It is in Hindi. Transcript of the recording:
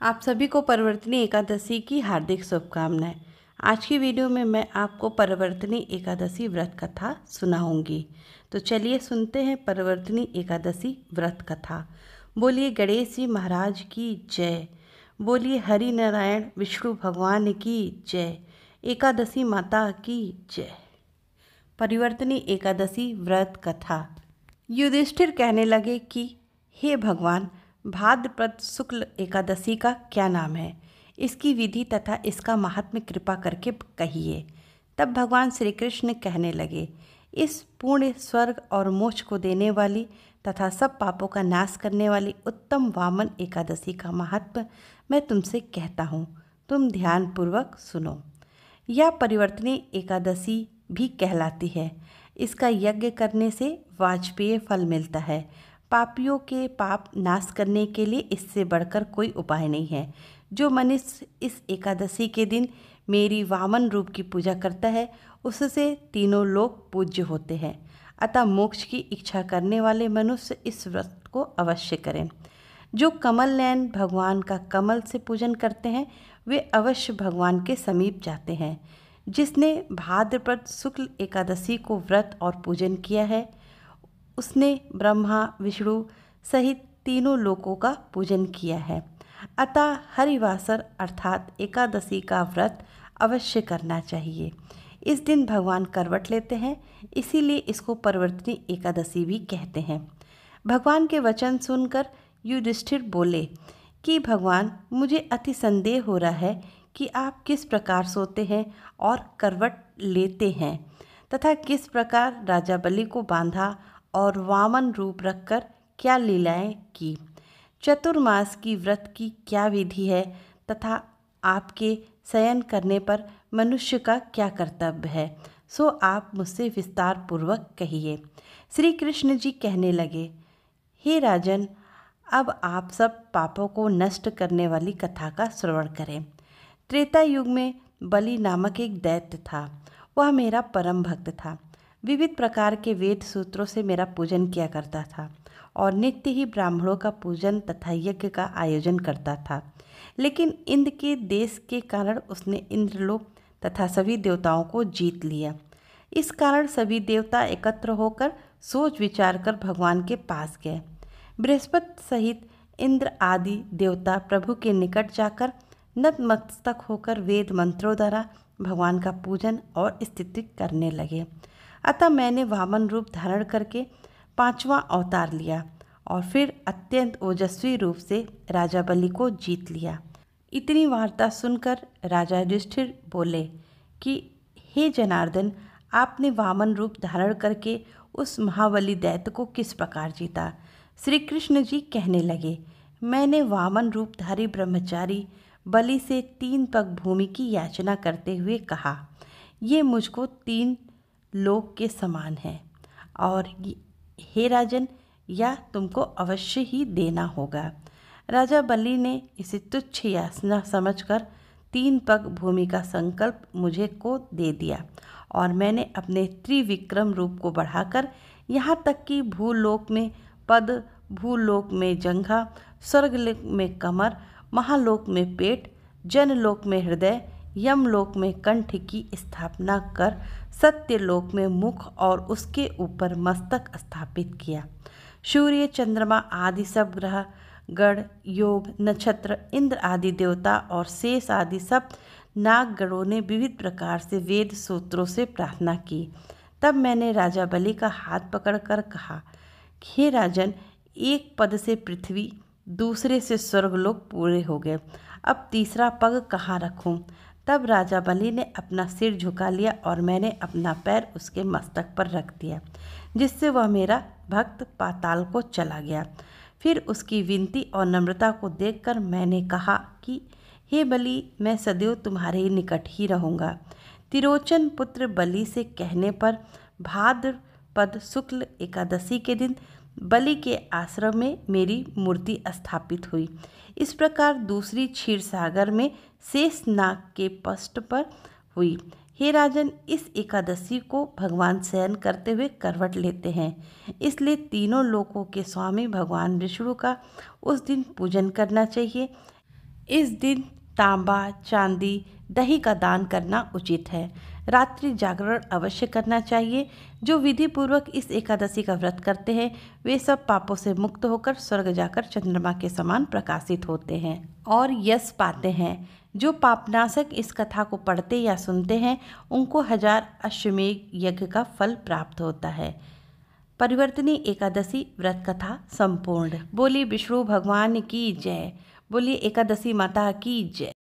आप सभी को परिवर्तनी एकादशी की हार्दिक शुभकामनाएं। आज की वीडियो में मैं आपको परिवर्तनी एकादशी व्रत कथा सुनाऊंगी। तो चलिए सुनते हैं परिवर्तनी एकादशी व्रत कथा। बोलिए गणेश जी महाराज की जय। बोलिए हरि नारायण विष्णु भगवान की जय। एकादशी माता की जय। परिवर्तनी एकादशी व्रत कथा। युधिष्ठिर कहने लगे कि हे भगवान, भाद्रपद शुक्ल एकादशी का क्या नाम है, इसकी विधि तथा इसका महात्म्य कृपा करके कहिए। तब भगवान श्री कृष्ण कहने लगे, इस पूर्ण स्वर्ग और मोक्ष को देने वाली तथा सब पापों का नाश करने वाली उत्तम वामन एकादशी का महात्म्य मैं तुमसे कहता हूँ, तुम ध्यानपूर्वक सुनो। यह परिवर्तनी एकादशी भी कहलाती है। इसका यज्ञ करने से वाजपेय फल मिलता है। पापियों के पाप नाश करने के लिए इससे बढ़कर कोई उपाय नहीं है। जो मनुष्य इस एकादशी के दिन मेरी वामन रूप की पूजा करता है, उससे तीनों लोग पूज्य होते हैं। अतः मोक्ष की इच्छा करने वाले मनुष्य इस व्रत को अवश्य करें। जो कमल नयन भगवान का कमल से पूजन करते हैं, वे अवश्य भगवान के समीप जाते हैं। जिसने भाद्रपद शुक्ल एकादशी को व्रत और पूजन किया है, उसने ब्रह्मा विष्णु सहित तीनों लोकों का पूजन किया है। अतः हरिवासर अर्थात एकादशी का व्रत अवश्य करना चाहिए। इस दिन भगवान करवट लेते हैं, इसीलिए इसको परिवर्तनी एकादशी भी कहते हैं। भगवान के वचन सुनकर युधिष्ठिर बोले कि भगवान, मुझे अति संदेह हो रहा है कि आप किस प्रकार सोते हैं और करवट लेते हैं तथा किस प्रकार राजा बलि को बांधा और वामन रूप रखकर क्या लीलाएं की। चतुर्मास की व्रत की क्या विधि है तथा आपके शयन करने पर मनुष्य का क्या कर्तव्य है, सो आप मुझसे विस्तार पूर्वक कहिए। श्री कृष्ण जी कहने लगे, हे राजन, अब आप सब पापों को नष्ट करने वाली कथा का श्रवण करें। त्रेता युग में बलि नामक एक दैत्य था। वह मेरा परम भक्त था। विविध प्रकार के वेद सूत्रों से मेरा पूजन किया करता था और नित्य ही ब्राह्मणों का पूजन तथा यज्ञ का आयोजन करता था। लेकिन इंद्र के देश के कारण उसने इंद्रलोक तथा सभी देवताओं को जीत लिया। इस कारण सभी देवता एकत्र होकर सोच विचार कर भगवान के पास गए। बृहस्पति सहित इंद्र आदि देवता प्रभु के निकट जाकर नतमस्तक होकर वेद मंत्रों द्वारा भगवान का पूजन और स्तुति करने लगे। अतः मैंने वामन रूप धारण करके 5वां अवतार लिया और फिर अत्यंत ओजस्वी रूप से राजा बलि को जीत लिया। इतनी वार्ता सुनकर राजा युधिष्ठिर बोले कि हे जनार्दन, आपने वामन रूप धारण करके उस महाबली दैत्य को किस प्रकार जीता। श्री कृष्ण जी कहने लगे, मैंने वामन रूपधारी ब्रह्मचारी बलि से 3 पग भूमि की याचना करते हुए कहा, ये मुझको 3 लोक के समान है और हे राजन, यह तुमको अवश्य ही देना होगा। राजा बलि ने इसे तुच्छ याचना समझकर 3 पग भूमि का संकल्प मुझे को दे दिया और मैंने अपने त्रिविक्रम रूप को बढ़ाकर यहाँ तक कि भूलोक में पद, भूलोक में जंघा, स्वर्गलोक में कमर, महालोक में पेट, जनलोक में हृदय, यमलोक में कंठ की स्थापना कर सत्यलोक में मुख और उसके ऊपर मस्तक स्थापित किया। सूर्य, चंद्रमा आदि सब ग्रह, गण, योग, नक्षत्र, इंद्र आदि देवता और शेष आदि सब नागगणों ने विविध प्रकार से वेद सूत्रों से प्रार्थना की। तब मैंने राजा बलि का हाथ पकड़कर कहा, हे राजन, एक पद से पृथ्वी, दूसरे से स्वर्गलोक पूरे हो गए। अब तीसरा पग कहाँ रखूं? तब राजा बलि ने अपना सिर झुका लिया और मैंने अपना पैर उसके मस्तक पर रख दिया, जिससे वह मेरा भक्त पाताल को चला गया। फिर उसकी विनती और नम्रता को देखकर मैंने कहा कि हे बलि, मैं सदैव तुम्हारे निकट ही रहूँगा। तिरोचन पुत्र बलि से कहने पर भाद्रपद शुक्ल एकादशी के दिन बलि के आश्रम में मेरी मूर्ति स्थापित हुई। इस प्रकार दूसरी क्षीर सागर में शेष नाग के पृष्ठ पर हुई। हे राजन, इस एकादशी को भगवान शयन करते हुए करवट लेते हैं, इसलिए तीनों लोकों के स्वामी भगवान विष्णु का उस दिन पूजन करना चाहिए। इस दिन तांबा, चांदी, दही का दान करना उचित है। रात्रि जागरण अवश्य करना चाहिए। जो विधि पूर्वक इस एकादशी का व्रत करते हैं वे सब पापों से मुक्त होकर स्वर्ग जाकर चंद्रमा के समान प्रकाशित होते हैं और यश पाते हैं। जो पापनाशक इस कथा को पढ़ते या सुनते हैं उनको 1000 अश्वमेध यज्ञ का फल प्राप्त होता है। परिवर्तनी एकादशी व्रत कथा संपूर्ण। बोलिए विष्णु भगवान की जय। बोलिए एकादशी माता की जय।